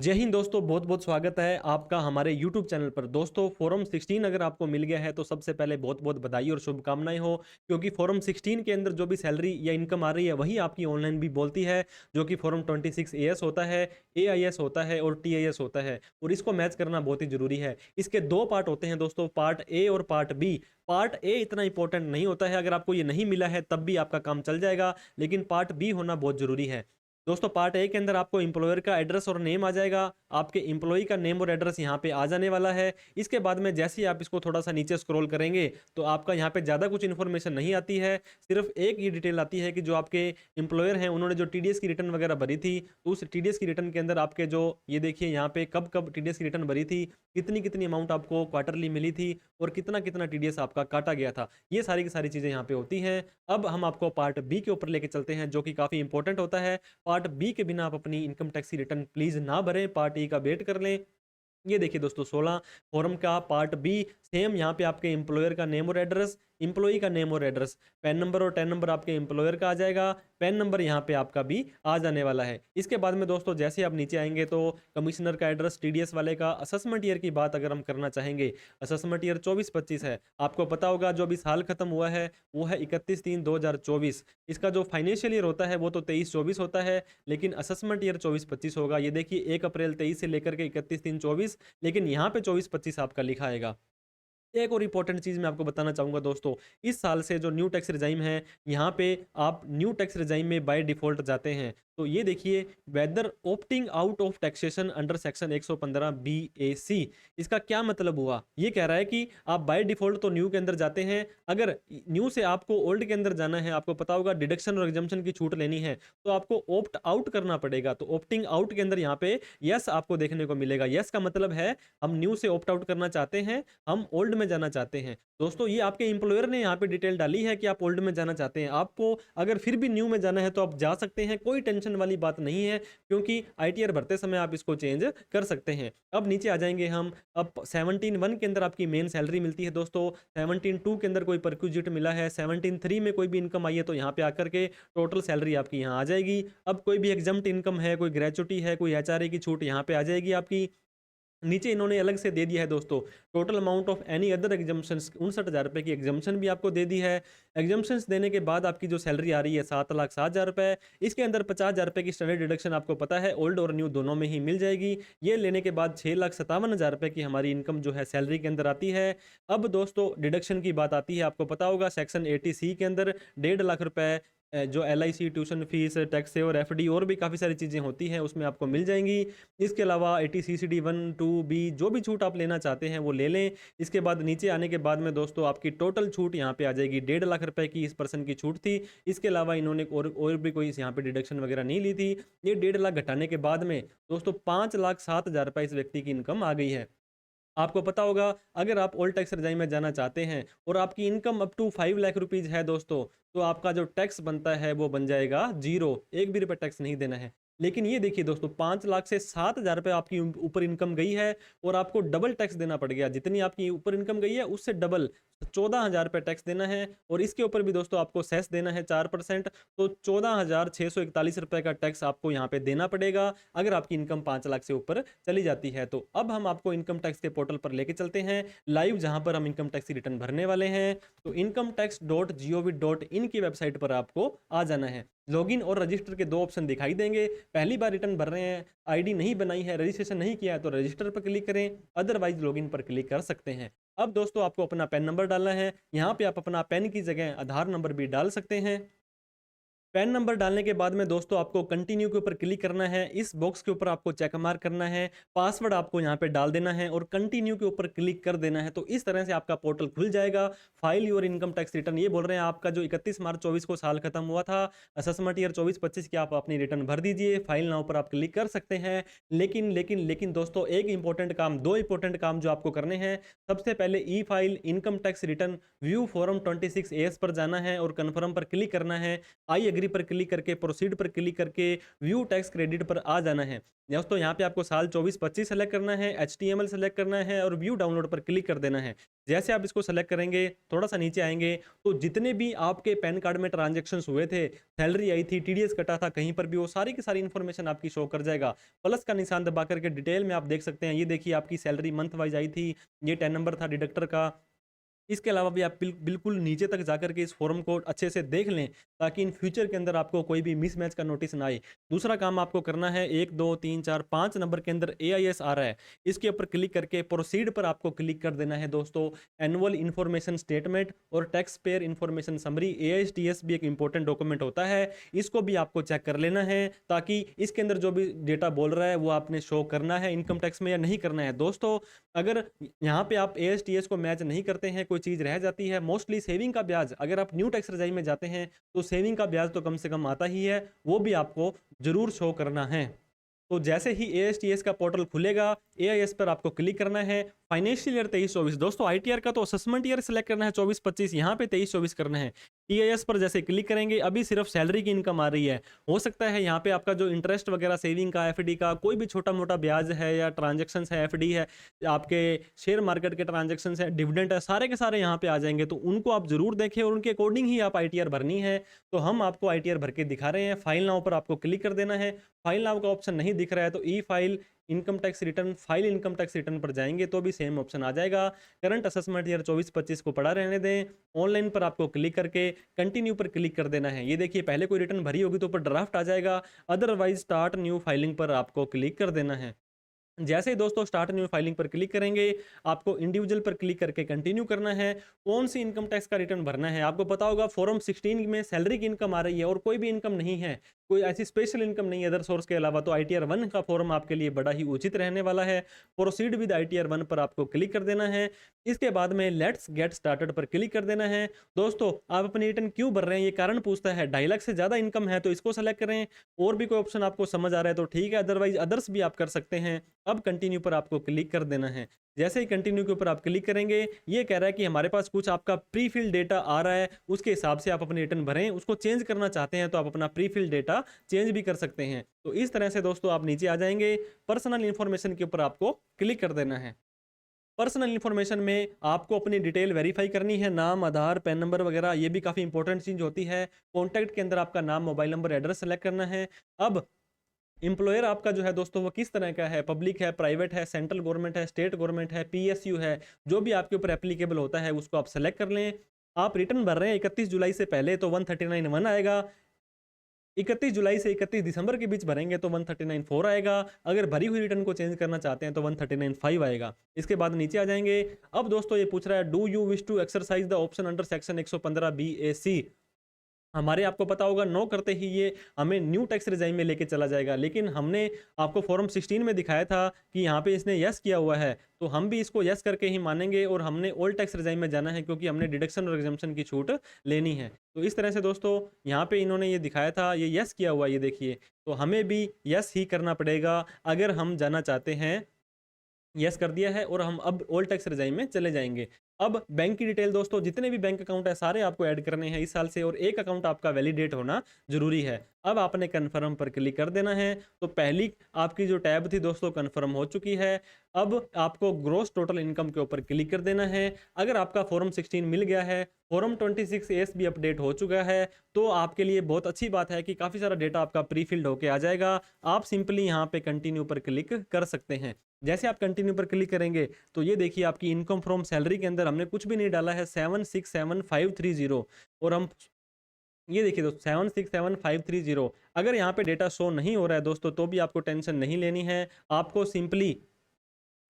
जय हिंद दोस्तों, बहुत बहुत स्वागत है आपका हमारे YouTube चैनल पर। दोस्तों फॉरम 16 अगर आपको मिल गया है तो सबसे पहले बहुत बहुत बधाई और शुभकामनाएं हो, क्योंकि फॉरम 16 के अंदर जो भी सैलरी या इनकम आ रही है वही आपकी ऑनलाइन भी बोलती है, जो कि फॉरम 26 AS होता है, AIS होता है और TIS होता है। और इसको मैच करना बहुत ही जरूरी है। इसके दो पार्ट होते हैं दोस्तों, पार्ट ए और पार्ट बी। पार्ट ए इतना इंपॉर्टेंट नहीं होता है, अगर आपको ये नहीं मिला है तब भी आपका काम चल जाएगा, लेकिन पार्ट बी होना बहुत जरूरी है। दोस्तों पार्ट ए के अंदर आपको एम्प्लॉयर का एड्रेस और नेम आ जाएगा, आपके एम्प्लॉय का नेम और एड्रेस यहाँ पे आ जाने वाला है। इसके बाद में जैसे ही आप इसको थोड़ा सा नीचे स्क्रॉल करेंगे तो आपका यहाँ पे ज़्यादा कुछ इन्फॉर्मेशन नहीं आती है, सिर्फ एक ये डिटेल आती है कि जो आपके एम्प्लॉयर हैं उन्होंने जो TDS की रिटर्न वगैरह भरी थी, तो उस TDS की रिटर्न के अंदर आपके जो ये देखिए यहाँ पे कब कब TDS की रिटर्न भरी थी, कितनी कितनी अमाउंट आपको क्वार्टरली मिली थी और कितना कितना TDS आपका काटा गया था, ये सारी की सारी चीज़ें यहाँ पे होती हैं। अब हम आपको पार्ट बी के ऊपर लेके चलते हैं, जो कि काफ़ी इंपॉर्टेंट होता है। पार्ट बी के बिना आप अपनी इनकम टैक्स की रिटर्न प्लीज़ ना भरें, पार्ट ई का वेट कर लें। ये देखिए दोस्तों 16 फॉर्म का पार्ट बी, सेम यहाँ पे आपके एम्प्लॉयर का नेम और एड्रेस, एम्प्लॉई का नेम और एड्रेस, पैन नंबर और टैन नंबर आपके एम्प्लॉयर का आ जाएगा, पैन नंबर यहाँ पे आपका भी आ जाने वाला है। इसके बाद में दोस्तों जैसे आप नीचे आएंगे तो कमिश्नर का एड्रेस, TDS वाले का असेसमेंट ईयर की बात अगर हम करना चाहेंगे, असेसमेंट ईयर 24-25 है। आपको पता होगा जो भी साल खत्म हुआ है वो है 31/3/2024। इसका जो फाइनेंशियल ईयर होता है वो तो 23-24 होता है, लेकिन असेसमेंट ईयर 24-25 होगा। ये देखिए 1 अप्रैल 23 से लेकर के 31/3/24, लेकिन यहाँ पे 24-25 आपका लिखा आएगा। एक और इंपॉर्टेंट चीज़ मैं आपको बताना चाहूँगा दोस्तों, इस साल से जो न्यू टैक्स रिजाइम है, यहाँ पे आप न्यू टैक्स रिजाइम में बाय डिफ़ॉल्ट जाते हैं। तो ये देखिए, whether opting out of taxation under section 115 BAC, इसका क्या मतलब हुआ? ये कह रहा है कि आप बाय डिफ़ॉल्ट तो न्यू के अंदर जाते हैं, अगर न्यू से आपको ओल्ड के अंदर जाना है, आपको पता होगा डिडक्शन और एग्जम्पशन की छूट लेनी है, तो आपको ऑप्ट आउट करना पड़ेगा। तो ऑप्टिंग आउट के अंदर यहाँ पे यस आपको देखने को मिलेगा। यस का मतलब है हम न्यू से ऑप्ट आउट करना चाहते हैं, हम ओल्ड में जाना चाहते हैं। दोस्तों ये आपके एम्प्लॉयर ने यहाँ पे डिटेल डाली है कि आप ओल्ड में जाना चाहते हैं। आपको अगर फिर भी न्यू में जाना है तो आप जा सकते हैं, कोई टेंशन वाली बात नहीं है, क्योंकि ITR भरते समय आप इसको चेंज कर सकते हैं। अब नीचे आ जाएंगे हम, अब 17(1) के अंदर आपकी मेन सैलरी मिलती है दोस्तों, 17(2) के अंदर कोई परक्यूजिट मिला है, 17(3) में कोई भी इनकम आई है तो यहाँ पे आकर के टोटल सैलरी आपकी यहाँ आ जाएगी। अब कोई भी एग्जम्प्ट इनकम है, कोई ग्रेचुटी है, कोई HRA की छूट यहाँ पे आ जाएगी आपकी। नीचे इन्होंने अलग से दे दिया है दोस्तों, total amount of any other exemptions, 59,000 रुपये की एग्जम्पशन भी आपको दे दी है। एग्जम्पशंस देने के बाद आपकी जो सैलरी आ रही है 7,60,000 रुपये, इसके अंदर 50,000 रुपये की स्टैंडर्ड डिडक्शन आपको पता है ओल्ड और न्यू दोनों में ही मिल जाएगी। ये लेने के बाद 6,57,000 रुपये की हमारी इनकम जो है सैलरी के अंदर आती है। अब दोस्तों डिडक्शन की बात आती है, आपको पता होगा सेक्शन 80C के अंदर 1.5 लाख रुपये जो LIC, ट्यूशन फीस, टैक्स और FD और भी काफ़ी सारी चीज़ें होती हैं उसमें आपको मिल जाएंगी। इसके अलावा 80CCD 1, 2B जो भी छूट आप लेना चाहते हैं वो ले लें। इसके बाद नीचे आने के बाद में दोस्तों आपकी टोटल छूट यहाँ पे आ जाएगी, 1.5 लाख रुपए की इस पर्सन की छूट थी। इसके अलावा इन्होंने और भी कोई यहाँ पे डिडक्शन वगैरह नहीं ली थी। ये 1.5 लाख घटाने के बाद में दोस्तों 5,07,000 रुपये इस व्यक्ति की इनकम आ गई है। आपको पता होगा अगर आप ओल्ड टैक्स रेजाइम में जाना चाहते हैं और आपकी income up to 5 lakh rupees है दोस्तों, तो आपका जो टैक्स बनता है वो बन जाएगा 0, एक भी रुपये टैक्स नहीं देना है। लेकिन ये देखिए दोस्तों 5 लाख से 7,000 रुपये आपकी ऊपर इनकम गई है और आपको डबल टैक्स देना पड़ गया, जितनी आपकी ऊपर इनकम गई है उससे डबल 14,000 रुपये टैक्स देना है। और इसके ऊपर भी दोस्तों आपको सेस देना है 4%, तो 14,641 रुपये का टैक्स आपको यहाँ पे देना पड़ेगा अगर आपकी इनकम 5 लाख से ऊपर चली जाती है। तो अब हम आपको इनकम टैक्स के पोर्टल पर लेके चलते हैं लाइव, जहां पर हम इनकम टैक्स की रिटर्न भरने वाले हैं। तो incometax.gov.in की वेबसाइट पर आपको आ जाना है। लॉगिन और रजिस्टर के दो ऑप्शन दिखाई देंगे। पहली बार रिटर्न भर रहे हैं, आईडी नहीं बनाई है, रजिस्ट्रेशन नहीं किया है तो रजिस्टर पर क्लिक करें, अदरवाइज लॉगिन पर क्लिक कर सकते हैं। अब दोस्तों आपको अपना पैन नंबर डालना है, यहाँ पे आप अपना पैन की जगह आधार नंबर भी डाल सकते हैं। पैन नंबर डालने के बाद में दोस्तों आपको कंटिन्यू के ऊपर क्लिक करना है, इस बॉक्स के ऊपर आपको चेक मार्क करना है, पासवर्ड आपको यहाँ पे डाल देना है और कंटिन्यू के ऊपर क्लिक कर देना है। तो इस तरह से आपका पोर्टल खुल जाएगा। File your income tax return, ये बोल रहे हैं आपका जो 31 मार्च 24 को साल खत्म हुआ था, असेसमेंट ईयर 24-25 की आप अपनी रिटर्न भर दीजिए। फाइल नाउ पर आप क्लिक कर सकते हैं। लेकिन दोस्तों एक इंपॉर्टेंट काम, दो इंपॉर्टेंट काम जो आपको करने हैं। सबसे पहले e file income tax return view form 26 AS पर जाना है और कन्फर्म पर क्लिक करना है। आई एग्री पर क्लिक करके प्रोसीड पर क्लिक करके व्यू टैक्स क्रेडिट पर आ जाना है। दोस्तों यहाँ पे आपको साल 24-25 सेलेक्ट करना है, HTML सेलेक्ट करना है और व्यू डाउनलोड पर क्लिक कर देना है। जैसे आप इसको सेलेक्ट करेंगे, थोड़ा सा नीचे आएंगे तो जितने भी आपके पैन कार्ड में ट्रांजेक्शन्स हुए थे, सैलरी आई थी, TDS कटा था, कहीं पर भी वो सारी की सारी इन्फॉर्मेशन आपकी शो कर जाएगा। प्लस का निशान दबा करके डिटेल में आप देख सकते हैं, ये देखिए आपकी सैलरी मंथ वाइज आई थी, ये 10 नंबर था डिडक्टर का। इसके अलावा भी आप बिल्कुल नीचे तक जाकर के इस फॉर्म को अच्छे से देख लें, ताकि इन फ्यूचर के अंदर आपको कोई भी मिसमैच का नोटिस ना आए। दूसरा काम आपको करना है, 1 2 3 4 5 नंबर के अंदर AIS आ रहा है, इसके ऊपर क्लिक करके प्रोसीड पर आपको क्लिक कर देना है दोस्तों। एनुअल इन्फॉर्मेशन स्टेटमेंट और tax payer information summary, AISTS भी एक इंपॉर्टेंट डॉक्यूमेंट होता है, इसको भी आपको चेक कर लेना है, ताकि इसके अंदर जो भी डेटा बोल रहा है वो आपने शो करना है इनकम टैक्स में या नहीं करना है। दोस्तों अगर यहाँ पे आप AISTS को मैच नहीं करते हैं, कोई चीज़ रह जाती है, मोस्टली सेविंग का ब्याज, अगर आप न्यू टैक्स रजाई में जाते हैं तो सेविंग का ब्याज तो कम से कम आता ही है, वो भी आपको जरूर शो करना है। तो जैसे ही AISTS का पोर्टल खुलेगा, AIS पर आपको क्लिक करना है। फाइनेंशियल ईयर 23-24, दोस्तों ITR का तो असेसमेंट ईयर सेलेक्ट करना है 24-25, यहाँ पे 23-24 करना है। TIS पर जैसे क्लिक करेंगे, अभी सिर्फ सैलरी की इनकम आ रही है, हो सकता है यहाँ पे आपका जो इंटरेस्ट वगैरह सेविंग का, FD का कोई भी छोटा मोटा ब्याज है या ट्रांजेक्शन है, FD है, आपके शेयर मार्केट के ट्रांजेक्शन है, डिविडेंड है, सारे के सारे यहाँ पे आ जाएंगे, तो उनको आप जरूर देखें और उनके अकॉर्डिंग ही आप ITR भरनी है। तो हम आपको ITR भर के दिखा रहे हैं। फाइल नाउ पर आपको क्लिक कर देना है। फाइल नाउ का ऑप्शन नहीं दिख रहा है तो e file income tax return, file income tax return पर जाएंगे तो भी सेम ऑप्शन आ जाएगा। करंट असेसमेंट ईयर 24-25 को पड़ा रहने दें। ऑनलाइन पर आपको क्लिक करके कंटिन्यू पर क्लिक कर देना है। ये देखिए पहले कोई रिटर्न भरी होगी तो ऊपर ड्राफ्ट आ जाएगा, अदरवाइज स्टार्ट न्यू फाइलिंग पर आपको क्लिक कर देना है। जैसे ही दोस्तों स्टार्ट न्यू फाइलिंग पर क्लिक करेंगे, आपको इंडिविजुअल पर क्लिक करके कंटिन्यू करना है। कौन सी इनकम टैक्स का रिटर्न भरना है आपको पता होगा, फॉर्म 16 में सैलरी की इनकम आ रही है और कोई भी इनकम नहीं है, कोई ऐसी स्पेशल इनकम नहीं है अदर सोर्स के अलावा, तो ITR 1 का फॉर्म आपके लिए बड़ा ही उचित रहने वाला है। प्रोसीड विद ITR 1 पर आपको क्लिक कर देना है। इसके बाद में लेट्स गेट स्टार्टेड पर क्लिक कर देना है। दोस्तों आप अपनी रिटर्न क्यों भर रहे हैं, ये कारण पूछता है। 2.5 लाख से ज्यादा इनकम है तो इसको सेलेक्ट करें, और भी कोई ऑप्शन आपको समझ आ रहा है तो ठीक है, अदरवाइज अदर्स भी आप कर सकते हैं। अब कंटिन्यू पर आपको क्लिक कर देना है। जैसे ही कंटिन्यू के ऊपर आप क्लिक करेंगे, ये कह रहा है कि हमारे पास कुछ आपका प्री फिल डेटा आ रहा है, उसके हिसाब से आप अपनी रिटर्न भरें। उसको चेंज करना चाहते हैं तो आप अपना प्री फिल डेटा चेंज भी कर सकते हैं। तो इस तरह से दोस्तों आप नीचे आ जाएंगे, पर्सनल इंफॉर्मेशन के ऊपर आपको क्लिक कर देना है। पर्सनल इंफॉर्मेशन में आपको अपनी डिटेल वेरीफाई करनी है, नाम, आधार, पैन नंबर वगैरह, ये भी काफ़ी इंपॉर्टेंट चीज़ होती है। कॉन्टैक्ट के अंदर आपका नाम, मोबाइल नंबर, एड्रेस सेलेक्ट करना है। अब एम्प्लॉयर आपका जो है दोस्तों वो किस तरह का है, पब्लिक है, प्राइवेट है, सेंट्रल गवर्नमेंट है, स्टेट गवर्नमेंट है, PSU है, जो भी आपके ऊपर एप्लीकेबल होता है उसको आप सेलेक्ट कर लें। आप रिटर्न भर रहे हैं 31 जुलाई से पहले तो 139(1) आएगा, 31 जुलाई से 31 दिसंबर के बीच भरेंगे तो 139(4) आएगा। अगर भरी हुई रिटर्न को चेंज करना चाहते हैं तो 139(5) आएगा। इसके बाद नीचे आ जाएंगे। अब दोस्तों ये पूछ रहा है, do you wish to exercise the option under section 115 BAC। हमारे आपको पता होगा नो करते ही ये हमें न्यू टैक्स रिजाइम में लेके चला जाएगा, लेकिन हमने आपको फॉर्म 16 में दिखाया था कि यहाँ पे इसने यस किया हुआ है, तो हम भी इसको यस करके ही मानेंगे और हमने ओल्ड टैक्स रिजाइम में जाना है, क्योंकि हमने डिडक्शन और एग्जम्पशन की छूट लेनी है। तो इस तरह से दोस्तों यहाँ पे इन्होंने ये दिखाया था, ये यस किया हुआ, ये देखिए, तो हमें भी यस ही करना पड़ेगा अगर हम जाना चाहते हैं। यस कर दिया है और हम अब ओल्ड टैक्स रिजाइम में चले जाएंगे। अब बैंक की डिटेल दोस्तों, जितने भी बैंक अकाउंट है सारे आपको ऐड करने हैं इस साल से, और एक अकाउंट आपका वैलिडेट होना जरूरी है। अब आपने कन्फर्म पर क्लिक कर देना है। तो पहली आपकी जो टैब थी दोस्तों कन्फर्म हो चुकी है। अब आपको ग्रोस टोटल इनकम के ऊपर क्लिक कर देना है। अगर आपका फॉर्म 16 मिल गया है, फॉर्म 26AS भी अपडेट हो चुका है, तो आपके लिए बहुत अच्छी बात है कि काफ़ी सारा डेटा आपका प्री फिल्ड होके आ जाएगा। आप सिंपली यहाँ पे कंटिन्यू पर क्लिक कर सकते हैं। जैसे आप कंटिन्यू पर क्लिक करेंगे तो ये देखिए आपकी इनकम फ्रॉम सैलरी के अंदर हमने कुछ भी नहीं डाला है, 767530, और हम ये देखिए दोस्तों 767530। अगर यहाँ पे डेटा शो नहीं हो रहा है दोस्तों तो भी आपको टेंशन नहीं लेनी है। आपको सिंपली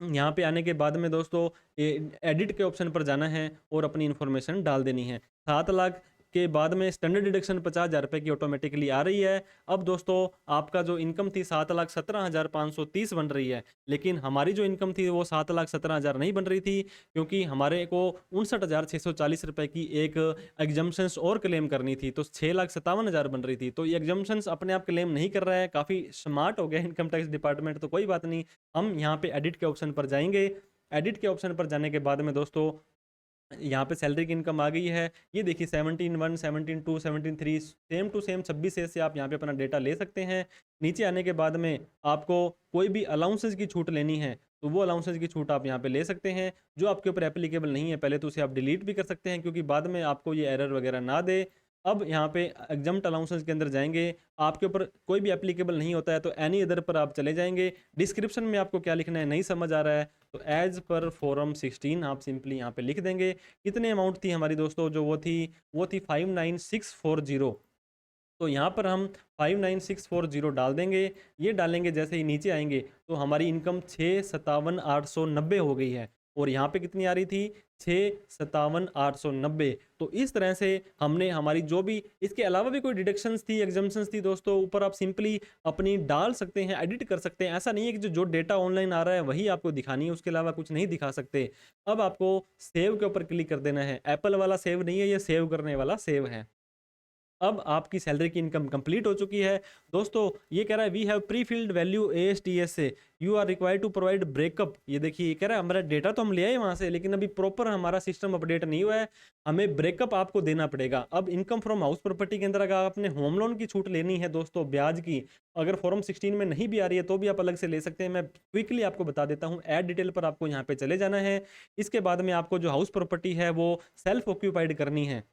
यहाँ पे आने के बाद में दोस्तों एडिट के ऑप्शन पर जाना है और अपनी इन्फॉर्मेशन डाल देनी है। 7 लाख के बाद में स्टैंडर्ड डिडक्शन 50,000 रुपये की ऑटोमेटिकली आ रही है। अब दोस्तों आपका जो इनकम थी 7,17,530 बन रही है, लेकिन हमारी जो इनकम थी वो 7,17,000 नहीं बन रही थी, क्योंकि हमारे को 59,640 रुपये की एक एग्जम्पशंस और क्लेम करनी थी, तो 6,57,000 बन रही थी। तो ये एग्जम्पशंस अपने आप क्लेम नहीं कर रहा है, काफ़ी स्मार्ट हो गया इनकम टैक्स डिपार्टमेंट। तो कोई बात नहीं, हम यहाँ पे एडिट के ऑप्शन पर जाएंगे। एडिट के ऑप्शन पर जाने के बाद में दोस्तों यहाँ पे सैलरी की इनकम आ गई है। ये देखिए 17(1), 17(2), 17(3) सेम टू सेम 26 से आप यहाँ पे अपना डेटा ले सकते हैं। नीचे आने के बाद में आपको कोई भी अलाउंसेस की छूट लेनी है, तो वो अलाउंसेस की छूट आप यहाँ पे ले सकते हैं। जो आपके ऊपर एप्लीकेबल नहीं है, पहले तो उसे आप डिलीट भी कर सकते हैं, क्योंकि बाद में आपको ये एरर वगैरह ना दे। अब यहाँ पे एग्जम्प्ट अलाउंसेस के अंदर जाएँगे, आपके ऊपर कोई भी एप्लीकेबल नहीं होता है, तो एनी अदर पर आप चले जाएँगे। डिस्क्रिप्शन में आपको क्या लिखना है नहीं समझ आ रहा है, तो एज़ पर फोरम 16 आप सिंपली यहाँ पे लिख देंगे। कितने अमाउंट थी हमारी दोस्तों, जो वो थी 59640। तो यहाँ पर हम 59640 डाल देंगे। ये डालेंगे जैसे ही नीचे आएंगे, तो हमारी इनकम 657,890 हो गई है। और यहाँ पे कितनी आ रही थी, 657,890। तो इस तरह से हमने हमारी जो भी इसके अलावा भी कोई डिडक्शंस थी, एग्जम्पशंस थी दोस्तों, ऊपर आप सिंपली अपनी डाल सकते हैं, एडिट कर सकते हैं। ऐसा नहीं है कि जो डेटा ऑनलाइन आ रहा है वही आपको दिखानी है, उसके अलावा कुछ नहीं दिखा सकते। अब आपको सेव के ऊपर क्लिक कर देना है। एप्पल वाला सेव नहीं है, ये सेव करने वाला सेव है। अब आपकी सैलरी की इनकम कंप्लीट हो चुकी है। दोस्तों ये कह रहा है we have prefilled value ASTS से, you are required to provide breakup. ये देखिए ये कह रहा है हमारा डेटा तो हम ले आए वहाँ से, लेकिन अभी प्रॉपर हमारा सिस्टम अपडेट नहीं हुआ है, हमें ब्रेकअप आपको देना पड़ेगा। अब इनकम फ्रॉम हाउस प्रॉपर्टी के अंदर अगर आपने होम लोन की छूट लेनी है दोस्तों, ब्याज की, अगर फॉर्म 16 में नहीं भी आ रही है तो भी आप अलग से ले सकते हैं। मैं क्विकली आपको बता देता हूँ। ऐड डिटेल पर आपको यहाँ पे चले जाना है। इसके बाद में आपको जो हाउस प्रॉपर्टी है वो सेल्फ ऑक्यूपाइड करनी है।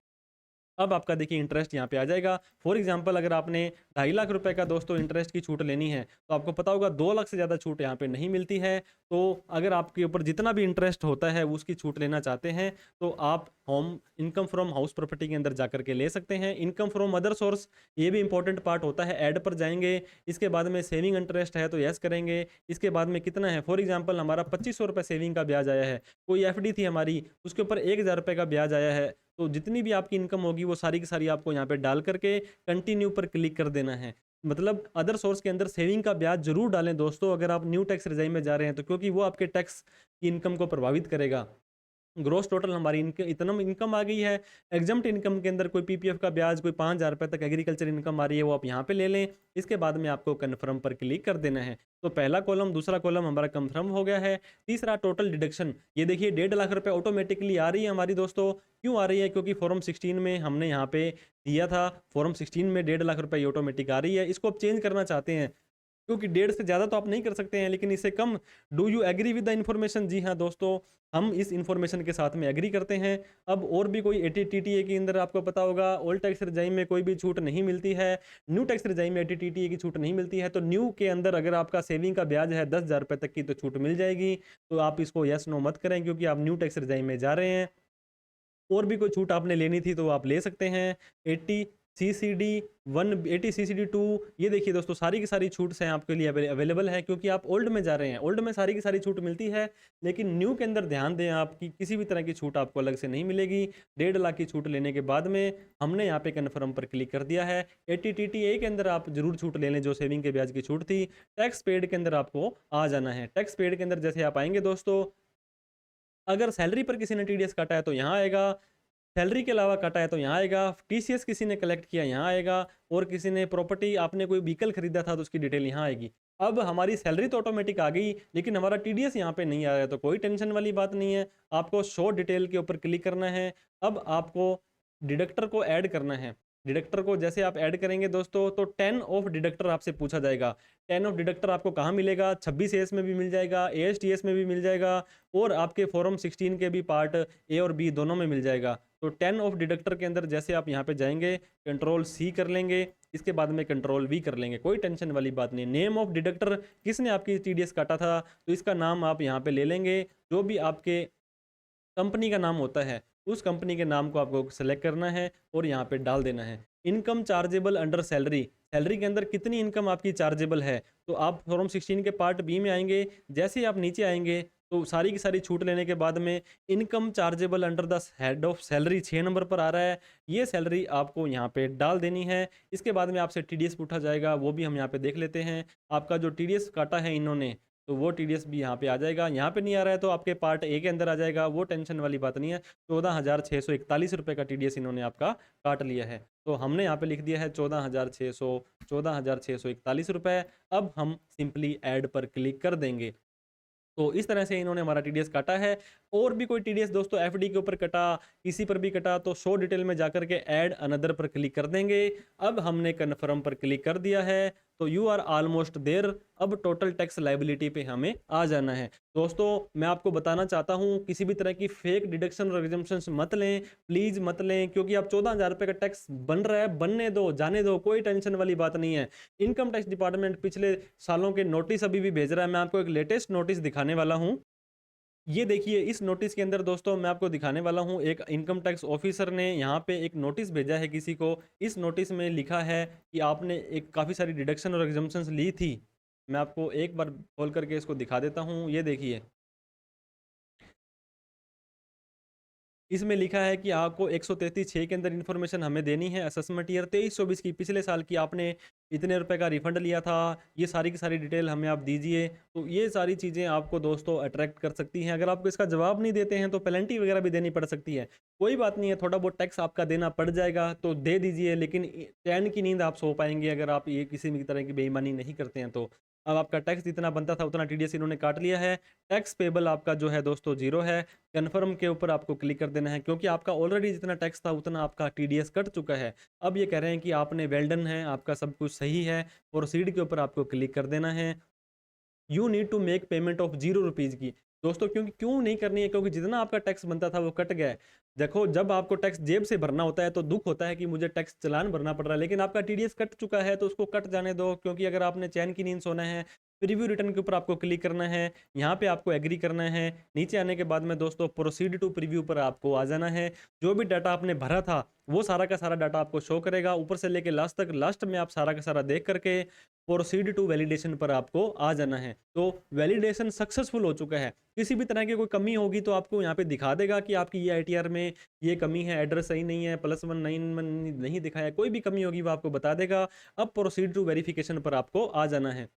अब आपका देखिए इंटरेस्ट यहाँ पे आ जाएगा। फॉर एग्जांपल अगर आपने 2.5 लाख रुपए का दोस्तों इंटरेस्ट की छूट लेनी है, तो आपको पता होगा 2 लाख से ज़्यादा छूट यहाँ पे नहीं मिलती है। तो अगर आपके ऊपर जितना भी इंटरेस्ट होता है उसकी छूट लेना चाहते हैं, तो आप home income from house property के अंदर जा करके ले सकते हैं। इनकम फ्रॉम अदर सोर्स, ये भी इंपॉर्टेंट पार्ट होता है। ऐड पर जाएंगे, इसके बाद में सेविंग इंटरेस्ट है तो यस करेंगे। इसके बाद में कितना है, फॉर एग्जाम्पल हमारा 2500 रुपये सेविंग का ब्याज आया है, कोई एफडी थी हमारी, उसके ऊपर 1,000 रुपये का ब्याज आया है। तो जितनी भी आपकी इनकम होगी वो सारी की सारी आपको यहाँ पे डाल करके कंटिन्यू पर क्लिक कर देना है। मतलब अदर सोर्स के अंदर सेविंग का ब्याज जरूर डालें दोस्तों, अगर आप न्यू टैक्स रिजाइम में जा रहे हैं तो, क्योंकि वो आपके टैक्स की इनकम को प्रभावित करेगा। ग्रोस टोटल हमारी इतना इनकम आ गई है। एग्जम्प्ट इनकम के अंदर कोई पीपीएफ का ब्याज, कोई 5,000 रुपये तक एग्रीकल्चर इनकम आ रही है, वो आप यहाँ पे ले लें। इसके बाद में आपको कन्फर्म पर क्लिक कर देना है। तो पहला कॉलम, दूसरा कॉलम हमारा कन्फर्म हो गया है। तीसरा टोटल डिडक्शन, ये देखिए 1.5 लाख रुपये ऑटोमेटिकली आ रही है हमारी दोस्तों। क्यों आ रही है, क्योंकि फॉर्म 16 में हमने यहाँ पे दिया था, फॉर्म 16 में 1.5 लाख रुपये ऑटोमेटिक आ रही है। इसको आप चेंज करना चाहते हैं, क्योंकि 1.5 से ज़्यादा तो आप नहीं कर सकते हैं, लेकिन इससे कम। Do you agree with the information? जी हाँ दोस्तों, हम इस इन्फॉर्मेशन के साथ में एग्री करते हैं। अब और भी कोई एटीटीटीए के अंदर आपको पता होगा ओल्ड टैक्स रिजाइम में कोई भी छूट नहीं मिलती है, न्यू टैक्स रिजाइम में एटीटीटीए की छूट नहीं मिलती है। तो न्यू के अंदर अगर आपका सेविंग का ब्याज है 10,000 रुपये तक की, तो छूट मिल जाएगी। तो आप इसको यस नो मत करें, क्योंकि आप न्यू टैक्स रिजाइम में जा रहे हैं। और भी कोई छूट आपने लेनी थी तो आप ले सकते हैं। 80 CCD 1, 80 CCD 2, ये देखिए दोस्तों सारी की सारी छूट्स हैं आपके लिए अवेलेबल है, क्योंकि आप ओल्ड में जा रहे हैं। ओल्ड में सारी की सारी छूट मिलती है, लेकिन न्यू के अंदर ध्यान दें, आपकी किसी भी तरह की छूट आपको अलग से नहीं मिलेगी। 1.5 लाख की छूट लेने के बाद में हमने यहाँ पे कन्फर्म पर क्लिक कर दिया है। ATTTA के अंदर आप जरूर छूट ले लें, जो सेविंग के ब्याज की छूट थी। टैक्स पेड के अंदर आपको आ जाना है। टैक्स पेड के अंदर जैसे आप आएंगे दोस्तों, अगर सैलरी पर किसी ने टीडीएस काटा है तो यहाँ आएगा, सैलरी के अलावा काटा है तो यहाँ आएगा, टीसीएस किसी ने कलेक्ट किया यहाँ आएगा, और किसी ने प्रॉपर्टी, आपने कोई व्हीकल खरीदा था तो उसकी डिटेल यहाँ आएगी। अब हमारी सैलरी तो ऑटोमेटिक आ गई, लेकिन हमारा टीडीएस यहाँ पे नहीं आ रहा है, तो कोई टेंशन वाली बात नहीं है। आपको शो डिटेल के ऊपर क्लिक करना है। अब आपको डिडक्टर को ऐड करना है। डिडक्टर को जैसे आप ऐड करेंगे दोस्तों, तो 10 ऑफ डिडक्टर आपसे पूछा जाएगा। 10 ऑफ डिडक्टर आपको कहाँ मिलेगा, 26 एस में भी मिल जाएगा, एएसटीएस में भी मिल जाएगा, और आपके फॉर्म 16 के भी पार्ट ए और बी दोनों में मिल जाएगा। तो 10 ऑफ डिडक्टर के अंदर जैसे आप यहाँ पे जाएंगे, कंट्रोल सी कर लेंगे, इसके बाद में कंट्रोल वी कर लेंगे, कोई टेंशन वाली बात नहीं। नेम ऑफ डिडक्टर, किसने आपकी टीडीएस काटा था, तो इसका नाम आप यहाँ पे ले लेंगे। जो भी आपके कंपनी का नाम होता है, उस कंपनी के नाम को आपको सेलेक्ट करना है और यहाँ पे डाल देना है। Income chargeable under salary, salary के अंदर कितनी इनकम आपकी चार्जेबल है, तो आप फॉर्म 16 के पार्ट बी में आएंगे। जैसे ही आप नीचे आएंगे, तो सारी की सारी छूट लेने के बाद में income chargeable under the head of salary 6 number पर आ रहा है, ये सैलरी आपको यहाँ पे डाल देनी है। इसके बाद में आपसे टीडीएस पूछा जाएगा, वो भी हम यहाँ पे देख लेते हैं। आपका जो टीडीएस काटा है इन्होंने, तो वो टीडीएस भी यहाँ पे आ जाएगा। यहाँ पे नहीं आ रहा है तो आपके पार्ट ए के अंदर आ जाएगा, वो टेंशन वाली बात नहीं है। 14,641 रुपये का टीडीएस इन्होंने आपका काट लिया है, तो हमने यहाँ पे लिख दिया है 14,641 रुपये। अब हम सिंपली ऐड पर क्लिक कर देंगे। तो इस तरह से इन्होंने हमारा टीडीएस काटा है। और भी कोई टीडीएस दोस्तों एफडी के ऊपर कटा, किसी पर भी कटा, तो शो डिटेल में जाकर के ऐड अनदर पर क्लिक कर देंगे। अब हमने कन्फर्म पर क्लिक कर दिया है, तो यू आर ऑलमोस्ट देयर। अब टोटल टैक्स लाइबिलिटी पे हमें आ जाना है। दोस्तों मैं आपको बताना चाहता हूँ, किसी भी तरह की फेक डिडक्शन और एग्जम्पशंस मत लें, प्लीज मत लें, क्योंकि आप 14,000 रुपये का टैक्स बन रहा है, बनने दो, जाने दो, कोई टेंशन वाली बात नहीं है। इनकम टैक्स डिपार्टमेंट पिछले सालों के नोटिस अभी भी भेज रहा है। मैं आपको एक लेटेस्ट नोटिस दिखाने वाला हूँ। ये देखिए, इस नोटिस के अंदर दोस्तों मैं आपको दिखाने वाला हूँ, एक इनकम टैक्स ऑफिसर ने यहाँ पे एक नोटिस भेजा है किसी को। इस नोटिस में लिखा है कि आपने एक काफ़ी सारी डिडक्शन और एग्जम्पशंस ली थी। मैं आपको एक बार खोल करके इसको दिखा देता हूँ। ये देखिए, इसमें लिखा है कि आपको 133(6) के अंदर इन्फॉर्मेशन हमें देनी है। असेसमेंट ईयर 23-24 की, पिछले साल की आपने इतने रुपए का रिफंड लिया था, ये सारी की सारी डिटेल हमें आप दीजिए। तो ये सारी चीज़ें आपको दोस्तों अट्रैक्ट कर सकती हैं। अगर आपको इसका जवाब नहीं देते हैं तो पेनल्टी वगैरह भी देनी पड़ सकती है। कोई बात नहीं है, थोड़ा बहुत टैक्स आपका देना पड़ जाएगा तो दे दीजिए, लेकिन चैन की नींद आप सो पाएंगे अगर आप ये किसी भी तरह की बेईमानी नहीं करते हैं तो। अब आपका टैक्स जितना बनता था उतना टीडीएस इन्होंने काट लिया है। टैक्स पेबल आपका जो है दोस्तों 0 है। कन्फर्म के ऊपर आपको क्लिक कर देना है, क्योंकि आपका ऑलरेडी जितना टैक्स था उतना आपका टीडीएस कट चुका है। अब ये कह रहे हैं कि आपने वेल डन है, आपका सब कुछ सही है। प्रोसीड के ऊपर आपको क्लिक कर देना है। You need to make payment of 0 rupees की। दोस्तों क्योंकि क्यों नहीं करनी है, क्योंकि जितना आपका टैक्स बनता था वो कट गया है। देखो, जब आपको टैक्स जेब से भरना होता है तो दुख होता है कि मुझे टैक्स चालान भरना पड़ रहा है, लेकिन आपका टीडीएस कट चुका है तो उसको कट जाने दो। क्योंकि अगर आपने चैन की नींद सोना है, प्रीव्यू रिटर्न के ऊपर आपको क्लिक करना है, यहाँ पे आपको एग्री करना है। नीचे आने के बाद में दोस्तों प्रोसीड टू प्रीव्यू पर आपको आ जाना है। जो भी डाटा आपने भरा था वो सारा का सारा डाटा आपको शो करेगा, ऊपर से लेके लास्ट तक। लास्ट में आप सारा का सारा देख करके प्रोसीड टू वैलिडेशन पर आपको आ जाना है। तो वैलिडेशन सक्सेसफुल हो चुका है। किसी भी तरह की कोई कमी होगी तो आपको यहाँ पे दिखा देगा कि आपकी ये आईटीआर में ये कमी है, एड्रेस सही नहीं है, +191 नहीं दिखाया, कोई भी कमी होगी वो आपको बता देगा। अब प्रोसीड टू वेरिफिकेशन पर आपको आ जाना है।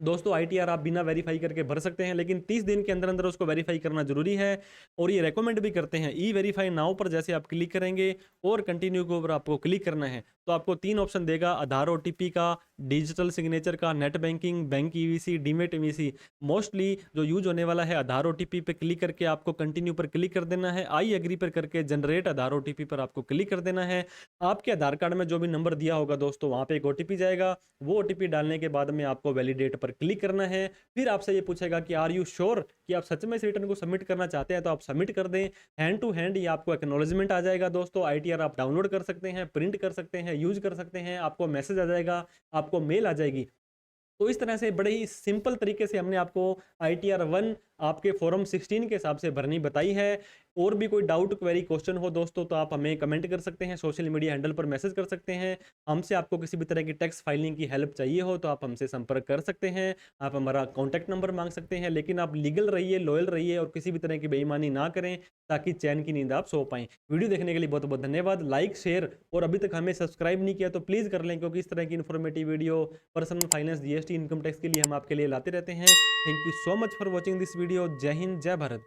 दोस्तों आईटीआर आप बिना वेरीफाई करके भर सकते हैं, लेकिन 30 दिन के अंदर अंदर उसको वेरीफाई करना जरूरी है। और ये रेकमेंड भी करते हैं। ई वेरीफाई नाउ पर जैसे आप क्लिक करेंगे और कंटिन्यू के ऊपर आपको क्लिक करना है, तो आपको 3 ऑप्शन देगा: आधार ओटीपी का, डिजिटल सिग्नेचर का, net banking, bank EVC, demat EVC. Mostly जो यूज होने वाला है आधार ओटीपी पे क्लिक करके आपको कंटिन्यू पर क्लिक कर देना है। आई एग्री पर करके जनरेट आधार ओटीपी पर आपको क्लिक कर देना है। आपके आधार कार्ड में जो भी नंबर दिया होगा दोस्तों, वहाँ पे एक ओटीपी जाएगा। वो ओटीपी डालने के बाद में आपको वैलिडेट पर क्लिक करना है। फिर आपसे ये पूछेगा कि आर यू श्योर कि आप सच में इस रिटर्न को सबमिट करना चाहते हैं, तो आप सबमिट कर दें। हैंड टू हैंड ये आपको एक्नॉलेजमेंट आ जाएगा। दोस्तों आईटीआर आप डाउनलोड कर सकते हैं, प्रिंट कर सकते हैं, यूज कर सकते हैं। आपको मैसेज आ जाएगा, आपको मेल आ जाएगी। तो इस तरह से बड़े ही सिंपल तरीके से हमने आपको आईटीआर 1 आपके फॉर्म 16 के हिसाब से भरनी बताई है। और भी कोई डाउट, क्वेरी, क्वेश्चन हो दोस्तों तो आप हमें कमेंट कर सकते हैं, सोशल मीडिया हैंडल पर मैसेज कर सकते हैं। हमसे आपको किसी भी तरह की टैक्स फाइलिंग की हेल्प चाहिए हो तो आप हमसे संपर्क कर सकते हैं। आप हमारा कॉन्टैक्ट नंबर मांग सकते हैं, लेकिन आप लीगल रहिए, लॉयल रहिए और किसी भी तरह की बेईमानी ना करें, ताकि चैन की नींद आप सो पाएं। वीडियो देखने के लिए बहुत बहुत धन्यवाद। लाइक, शेयर और अभी तक हमें सब्सक्राइब नहीं किया तो प्लीज़ कर लें, क्योंकि इस तरह की informative video personal finance, GST, income tax के लिए हम आपके लिए लाते रहते हैं। Thank you so much for watching this video. जय हिंद, जय भारत।